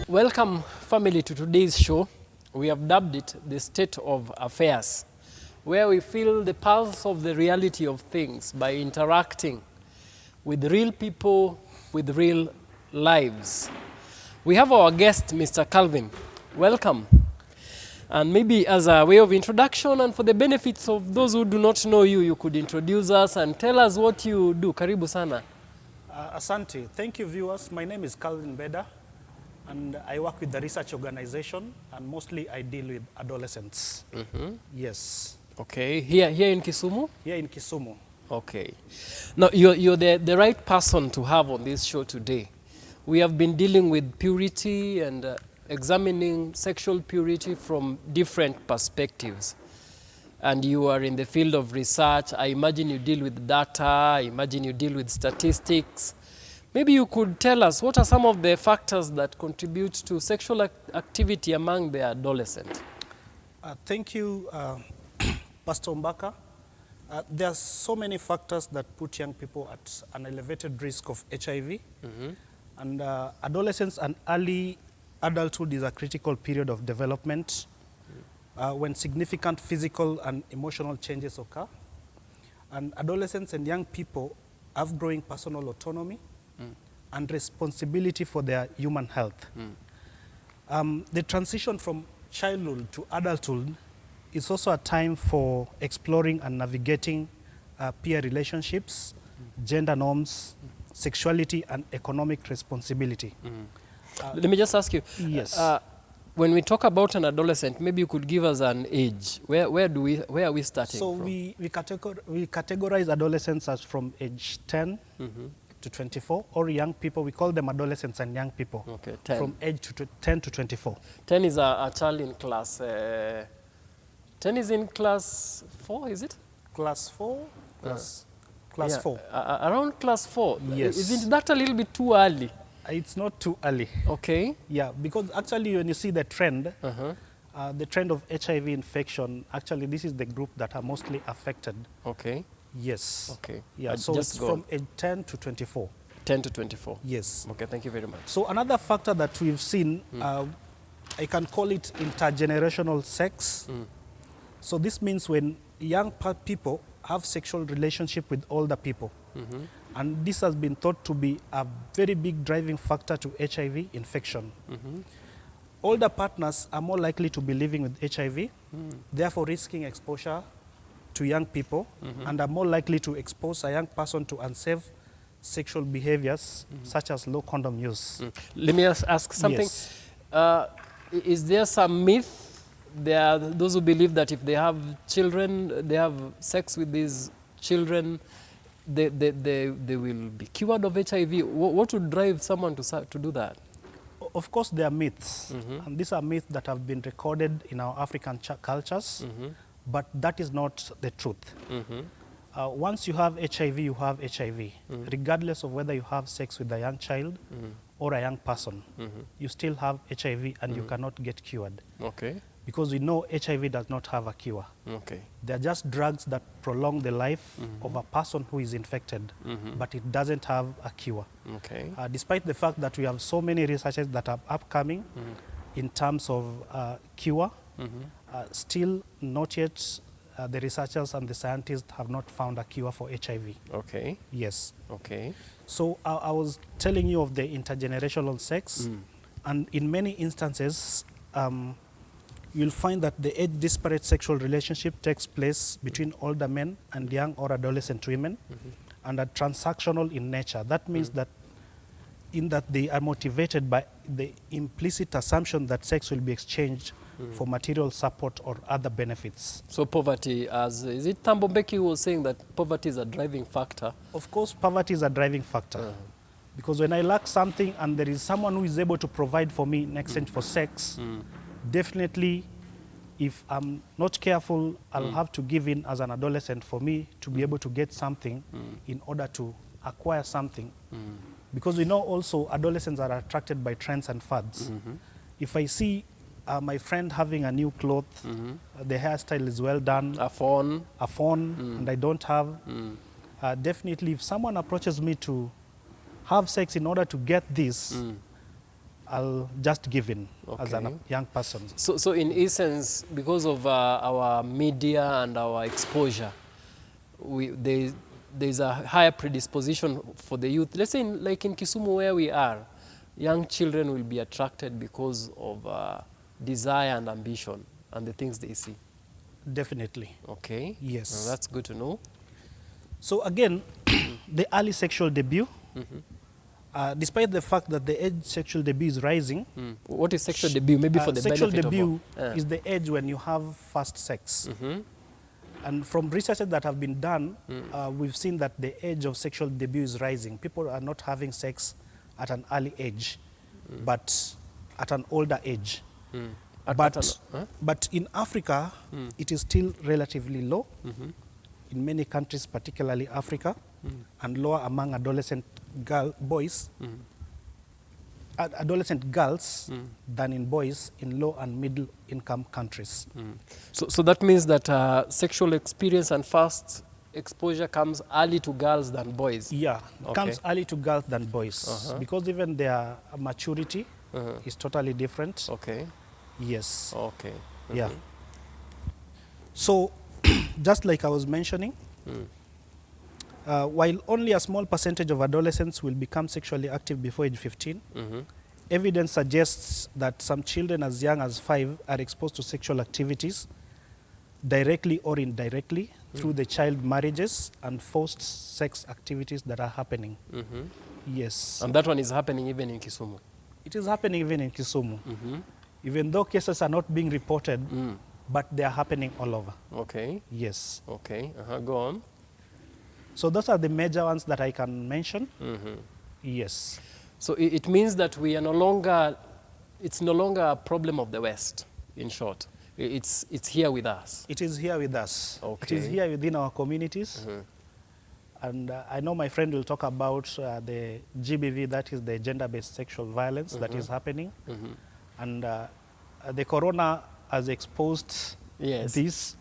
Welcome, family, to today's show. We have dubbed it The State of Affairs, where we feel the pulse of the reality of things by interacting with real people, with real lives. We have our guest, Mr. Calvin. Welcome. And maybe as a way of introduction and for the benefits of those who do not know you, you could introduce us and tell us what you do. Karibu sana. Asante. Thank you, viewers. My name is Calvin Mbeda, and I work with the research organization, and mostly I deal with adolescents. Yes. Okay. Here in Kisumu? Here in Kisumu. Okay. Now, you're the right person to have on this show today. We have been dealing with purity and examining sexual purity from different perspectives. And you are in the field of research. I imagine you deal with data. I imagine you deal with statistics. Maybe you could tell us what are some of the factors that contribute to sexual activity among the adolescent? Thank you, Pastor Mbaka. There are so many factors that put young people at an elevated risk of HIV. And adolescence and early adulthood is a critical period of development when significant physical and emotional changes occur. And adolescents and young people have growing personal autonomy and responsibility for their human health. The transition from childhood to adulthood is also a time for exploring and navigating peer relationships, gender norms, sexuality, and economic responsibility. Let me just ask you. Yes. When we talk about an adolescent, maybe you could give us an age. Where are we starting So from? we categorize adolescents as from age 10 to 24, or young people. We call them adolescents and young people. Okay, 10. From age 10 to 24. 10 is a child in class. 10 is in class 4, is it? Class 4? Class Yeah, 4. Around class 4. Yes. Isn't that a little bit too early? It's not too early. Okay. Yeah, because actually when you see the trend of HIV infection, actually this is the group that are mostly affected. Okay. Yes. Okay. Yeah, so just it's go from on. age 10 to 24. 10 to 24. Yes. Okay, thank you very much. So another factor that we've seen, I can call it intergenerational sex. So this means when young people have sexual relationship with older people. And this has been thought to be a very big driving factor to HIV infection. Older partners are more likely to be living with HIV, therefore risking exposure to young people, and are more likely to expose a young person to unsafe sexual behaviors, such as low condom use. Let me ask something. Yes. Is there some myth? There are those who believe that if they have children, they have sex with these children, they will be cured of HIV. What would drive someone to do that? Of course, there are myths, and these are myths that have been recorded in our African cultures, but that is not the truth. Once you have HIV, you have HIV, regardless of whether you have sex with a young child or a young person. You still have HIV, and you cannot get cured. Okay. Because we know HIV does not have a cure. Okay. They're just drugs that prolong the life of a person who is infected, but it doesn't have a cure. Okay. Despite the fact that we have so many researches that are upcoming in terms of cure, still not yet the researchers and the scientists have not found a cure for HIV. Okay. Yes. Okay. So I was telling you of the intergenerational sex, and in many instances, you'll find that the age-disparate sexual relationship takes place between older men and young or adolescent women, and are transactional in nature. That means that they are motivated by the implicit assumption that sex will be exchanged for material support or other benefits. So poverty, is it Thabo Mbeki who was saying that poverty is a driving factor? Of course, poverty is a driving factor. Because when I lack something and there is someone who is able to provide for me in exchange for sex, definitely, if I'm not careful, I'll have to give in as an adolescent for me to be able to get something in order to acquire something Because we know also adolescents are attracted by trends and fads. If I see my friend having a new cloth, the hairstyle is well done, A phone. and I don't have, definitely if someone approaches me to have sex in order to get this, I'll just give in as a young person. So in essence, because of our media and our exposure, there's a higher predisposition for the youth. Let's say like in Kisumu where we are, young children will be attracted because of desire and ambition and the things they see. Definitely. Okay. Yes. Well, that's good to know. So again, the early sexual debut, despite the fact that the age sexual debut is rising. What is sexual debut? Maybe for the sexual benefit debut of is the age when you have first sex. And from research that have been done, we've seen that the age of sexual debut is rising. People are not having sex at an early age, but at an older age. But in Africa, it is still relatively low. In many countries, particularly Africa, and lower among adolescent boys, adolescent girls than in boys in low and middle income countries. So that means that sexual experience and first exposure comes early to girls than boys? Yeah, comes early to girls than boys, because even their maturity is totally different. Okay. Yes. Okay. Yeah. So, just like I was mentioning, while only a small percentage of adolescents will become sexually active before age 15, evidence suggests that some children as young as 5 are exposed to sexual activities directly or indirectly through the child marriages and forced sex activities that are happening. Yes. And that one is happening even in Kisumu? It is happening even in Kisumu. Even though cases are not being reported, but they are happening all over. Okay. Yes. Okay. Go on. So those are the major ones that I can mention. Yes. So it means that we are no longer, it's no longer a problem of the West, in short. It's here with us. It is here with us. Okay. It is here within our communities. And I know my friend will talk about the GBV, that is the gender-based sexual violence that is happening. And the corona has exposed this.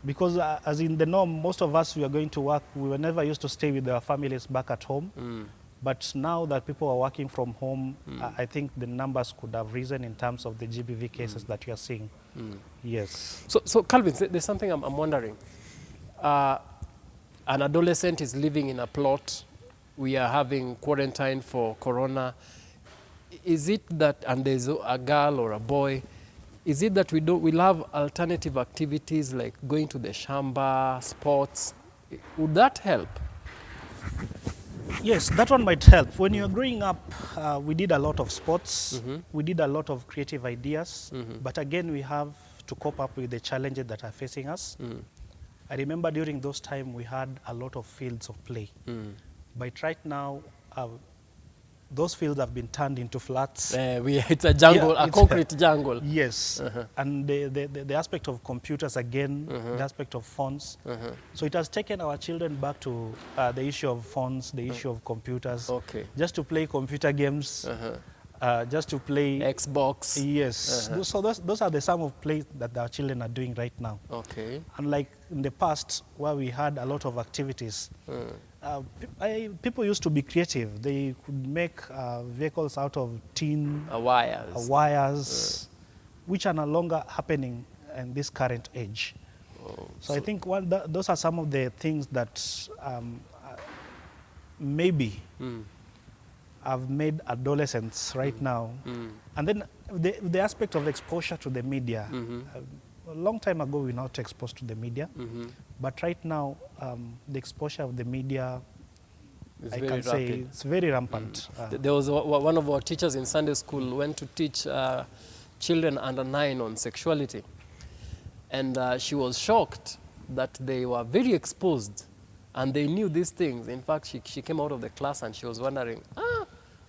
Because as in the norm, most of us, we are going to work, we were never used to stay with our families back at home. But now that people are working from home, I think the numbers could have risen in terms of the GBV cases that you are seeing. Yes. So Calvin, there's something I'm wondering. An adolescent is living in a plot. We are having quarantine for corona. Is it that, and there's a girl or a boy, is it that we'll have alternative activities like going to the shamba, sports? Would that help? Yes, that one might help. When you're growing up, we did a lot of sports. We did a lot of creative ideas. But again, we have to cope up with the challenges that are facing us. I remember during those times, we had a lot of fields of play. But right now, those fields have been turned into flats. It's a jungle, a concrete jungle. Yes. And the aspect of computers again, the aspect of phones. So it has taken our children back to the issue of phones, the issue of computers. Just to play computer games, just to play Xbox. Yes. So those are the sum of plays that our children are doing right now. Unlike in the past, where we had a lot of activities, people used to be creative. They could make vehicles out of tin, wires, which are no longer happening in this current age. So I think those are some of the things that maybe have made adolescents right now. And then the aspect of exposure to the media. A long time ago, we were not exposed to the media. But right now, the exposure of the media, I can say it's very rampant. There was one of our teachers in Sunday school went to teach children under 9 on sexuality. And she was shocked that they were very exposed and they knew these things. In fact, she came out of the class and she was wondering,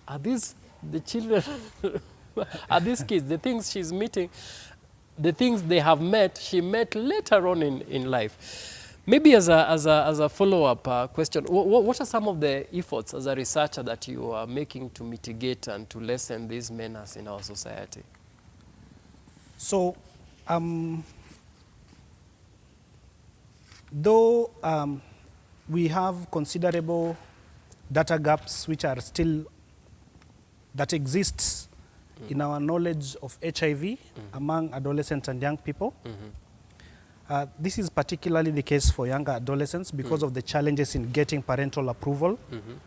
are these the children, are these kids, the things she's meeting, the things they have met, she met later on in life. Maybe as a follow-up question, what are some of the efforts as a researcher that you are making to mitigate and to lessen these menace in our society? So, though we have considerable data gaps which are still, that exists in our knowledge of HIV among adolescents and young people. This is particularly the case for younger adolescents because of the challenges in getting parental approval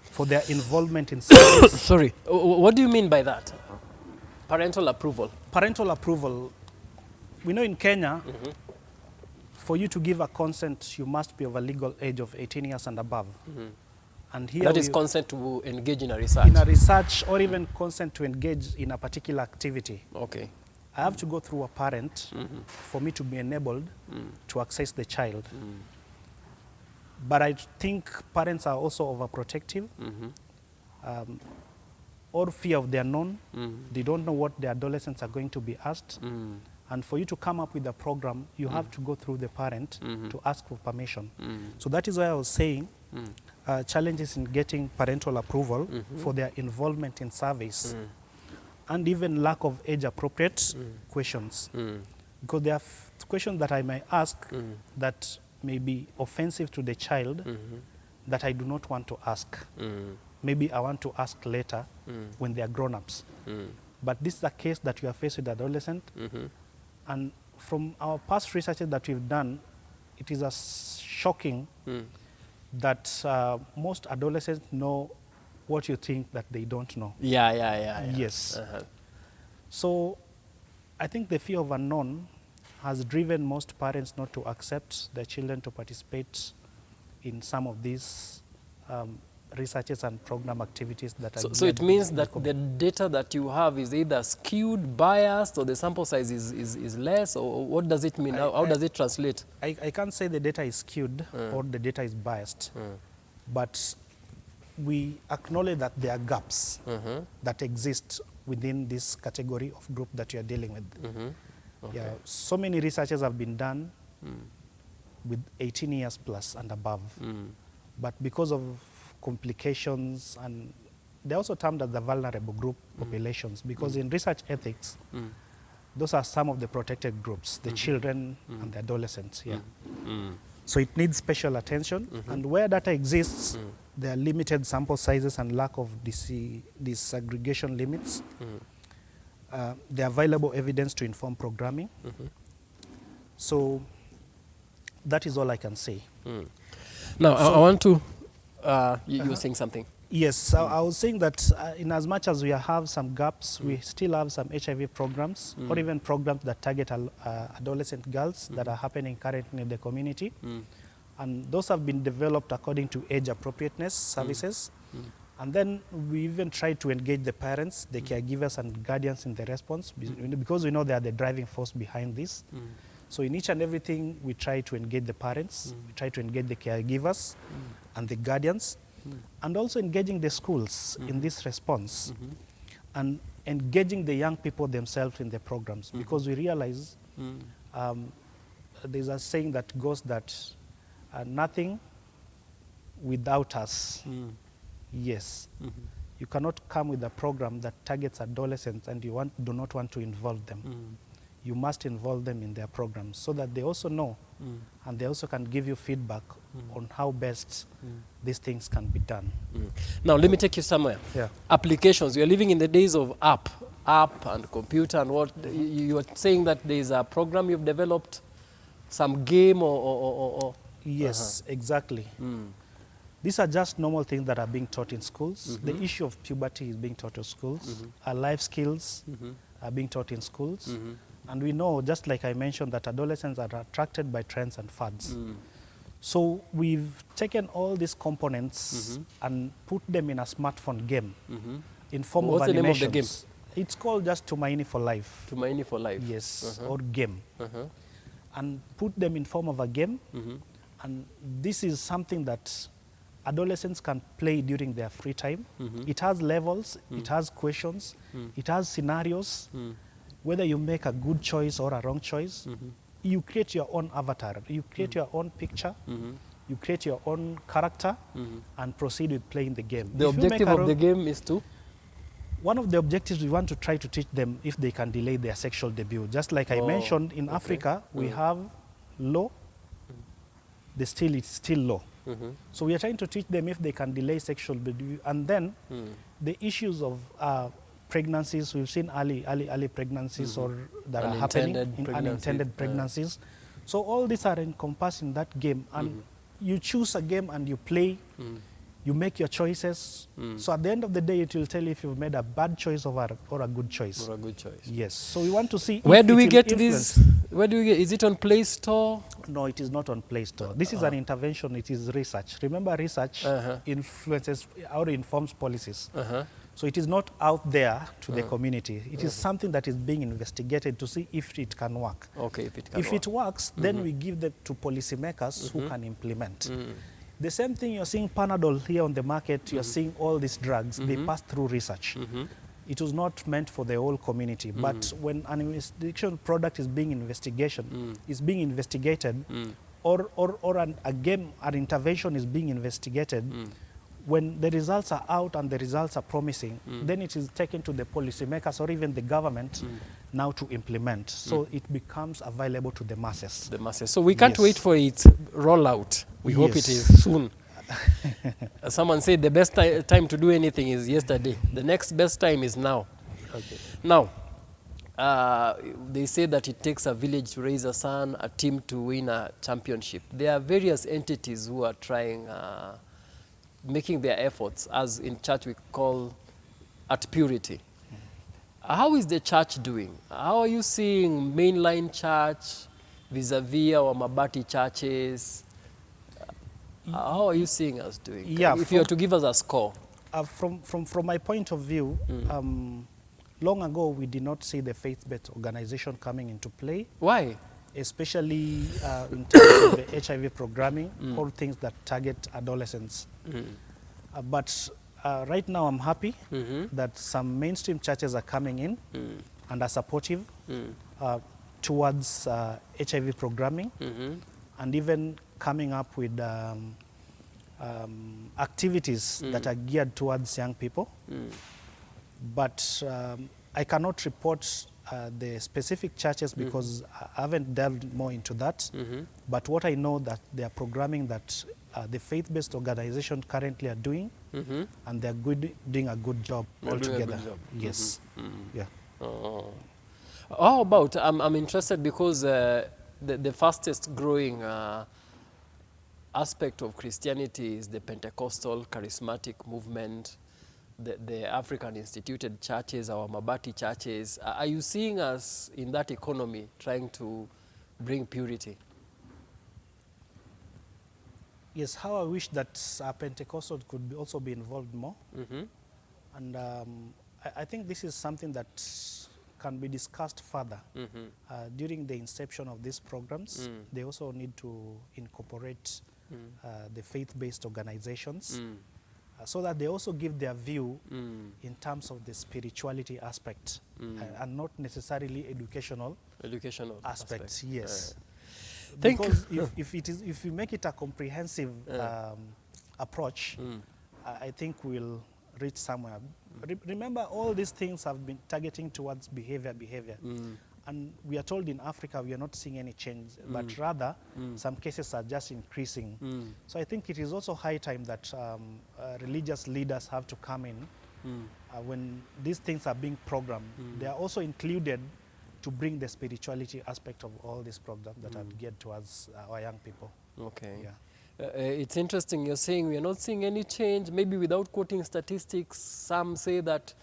for their involvement in service. Sorry, what do you mean by that? Parental approval? Parental approval, we know in Kenya, for you to give a consent, you must be of a legal age of 18 years and above. And here that is consent to engage in a research? In a research, or even consent to engage in a particular activity. Okay. I have to go through a parent for me to be enabled to access the child. But I think parents are also overprotective, or fear of the unknown. They don't know what the adolescents are going to be asked. And for you to come up with a program, you have to go through the parent to ask for permission. So that is why I was saying challenges in getting parental approval for their involvement in service. And even lack of age-appropriate questions. Because there are questions that I may ask that may be offensive to the child that I do not want to ask. Maybe I want to ask later when they are grown-ups. But this is a case that you are faced with adolescent. And from our past researches that we've done, it is shocking that most adolescents know what you think that they don't know. Yeah. Yes. So I think the fear of unknown has driven most parents not to accept their children to participate in some of these researches and program activities that are. So it means that the data that you have is either skewed, biased, or the sample size is less, or what does it mean? How does it translate? I can't say the data is skewed or the data is biased, but we acknowledge that there are gaps that exist within this category of group that you are dealing with. Okay. Yeah, so many researches have been done with 18 years plus and above, but because of complications, and they're also termed as the vulnerable group populations, because in research ethics, those are some of the protected groups, the children and the adolescents. So it needs special attention, and where data exists, there are limited sample sizes and lack of disaggregation limits. The available evidence to inform programming. So that is all I can say. Now, I want to, you were saying something. Yes, so I was saying that in as much as we have some gaps, we still have some HIV programs, or even programs that target adolescent girls that are happening currently in the community. And those have been developed according to age appropriateness services. And then we even try to engage the parents, the caregivers and guardians in the response, because we know they are the driving force behind this. So in each and everything, we try to engage the parents, we try to engage the caregivers and the guardians, and also engaging the schools in this response, and engaging the young people themselves in the programs, because we realize there's a saying that goes that nothing without us. Yes. You cannot come with a program that targets adolescents and you do not want to involve them. You must involve them in their programs so that they also know and they also can give you feedback on how best these things can be done. Now, let me take you somewhere. Yeah. Applications. We are living in the days of app and computer, and what you are saying that there is a program you've developed, some game or Yes, exactly. These are just normal things that are being taught in schools. The issue of puberty is being taught in schools. Our life skills are being taught in schools. And we know, just like I mentioned, that adolescents are attracted by trends and fads. So we've taken all these components and put them in a smartphone game in form of animations. What's the name of the game? It's called just Tumaini for Life. Tumaini for Life. Yes, or game. And put them in form of a game. And this is something that adolescents can play during their free time. It has levels, it has questions, it has scenarios. Whether you make a good choice or a wrong choice, you create your own avatar, you create your own picture, you create your own character, and proceed with playing the game. The objective of the game is to? One of the objectives, we want to try to teach them if they can delay their sexual debut. Just like I mentioned, in Africa, we have law, it's still law. So we are trying to teach them if they can delay sexual debut. And then the issues of pregnancies, we've seen early pregnancies or that are happening, unintended pregnancies. So all these are encompassed in that game. And you choose a game and you play, you make your choices. So at the end of the day, it will tell you if you've made a bad choice or a good choice. Or a good choice. Yes. So we want to see where do we get this? Where do we get? Is it on Play Store? No, it is not on Play Store. This is an intervention. It is research. Remember, research influences or informs policies. So it is not out there to the community. It is something that is being investigated to see if it can work. Okay, if it can If it works, then we give them to policymakers who can implement. The same thing, you're seeing Panadol here on the market, you're seeing all these drugs, they pass through research. It was not meant for the whole community, but when an investigation product is being investigated, or a game, an intervention is being investigated, when the results are out and the results are promising, then it is taken to the policymakers or even the government now to implement. So it becomes available to the masses. The masses. So we can't wait for its rollout. We hope it is soon. Someone said the best time to do anything is yesterday. The next best time is now. Okay. Now, they say that it takes a village to raise a son, a team to win a championship. There are various entities who are trying, making their efforts, as in church we call at purity. How is the church doing? How are you seeing mainline church vis-a-vis our Mabati churches? How are you seeing us doing? Yeah, if you were to give us a score. From my point of view, long ago we did not see the faith-based organization coming into play. Why? Especially in terms of the HIV programming, all things that target adolescents. But right now I'm happy that some mainstream churches are coming in and are supportive towards HIV programming and even coming up with activities that are geared towards young people. But I cannot report the specific churches because I haven't delved more into that. But what I know that they are programming that the faith-based organization currently are doing, and they're doing a good job altogether. Yes. Yeah. How about, I'm interested because the fastest growing aspect of Christianity is the Pentecostal charismatic movement, the African instituted churches, our Mabati churches. Are you seeing us in that economy trying to bring purity? Yes, how I wish that Pentecostal could also be involved more. And I think this is something that can be discussed further. During the inception of these programs, they also need to incorporate the faith-based organizations so that they also give their view in terms of the spirituality aspect and not necessarily educational aspects. Yes. Because if you make it a comprehensive approach, I think we'll reach somewhere. Remember, all these things have been targeting towards behavior. And we are told in Africa we are not seeing any change, but rather some cases are just increasing. So I think it is also high time that religious leaders have to come in when these things are being programmed. They are also included to bring the spirituality aspect of all these programs that are geared towards our young people. Okay. Yeah. It's interesting, you're saying we are not seeing any change, maybe without quoting statistics. Some say that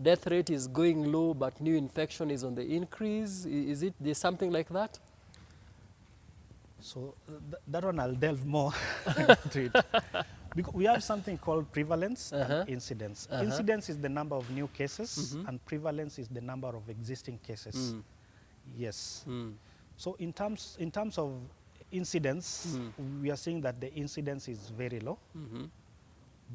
death rate is going low, but new infection is on the increase. Is it there's something like that? So that one I'll delve more into it. Because we have something called prevalence and incidence. Incidence is the number of new cases, and prevalence is the number of existing cases. Yes. So in terms of incidence, we are seeing that the incidence is very low,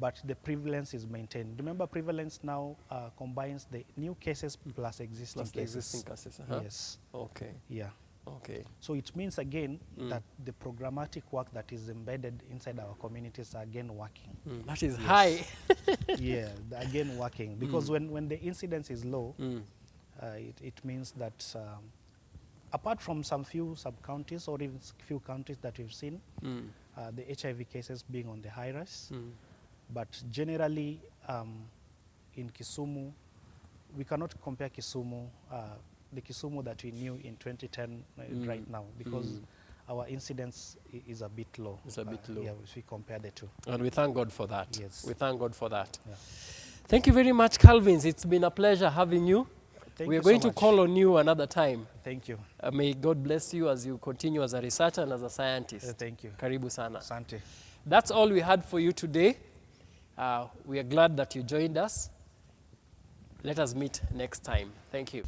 but the prevalence is maintained. Remember, prevalence now combines the new cases plus existing cases. Existing cases. Yes. Okay. Yeah. Okay. So it means again that the programmatic work that is embedded inside our communities are again working. That is high. Yeah, again working. Because when the incidence is low, it means that apart from some few sub-counties or even few counties that we've seen, the HIV cases being on the high rise, but generally in Kisumu, we cannot compare Kisumu, the Kisumu that we knew in 2010 right now, because our incidence is a bit low. It's a bit low. Yeah, if we compare the two. And we thank God for that. Yes. We thank God for that. Yeah. Thank you very much, Calvin. It's been a pleasure having you. Thank We are you going so to much. call on you another time. Thank you. May God bless you as you continue as a researcher and as a scientist. Thank you. Karibu sana. Asante. That's all we had for you today. We are glad that you joined us. Let us meet next time. Thank you.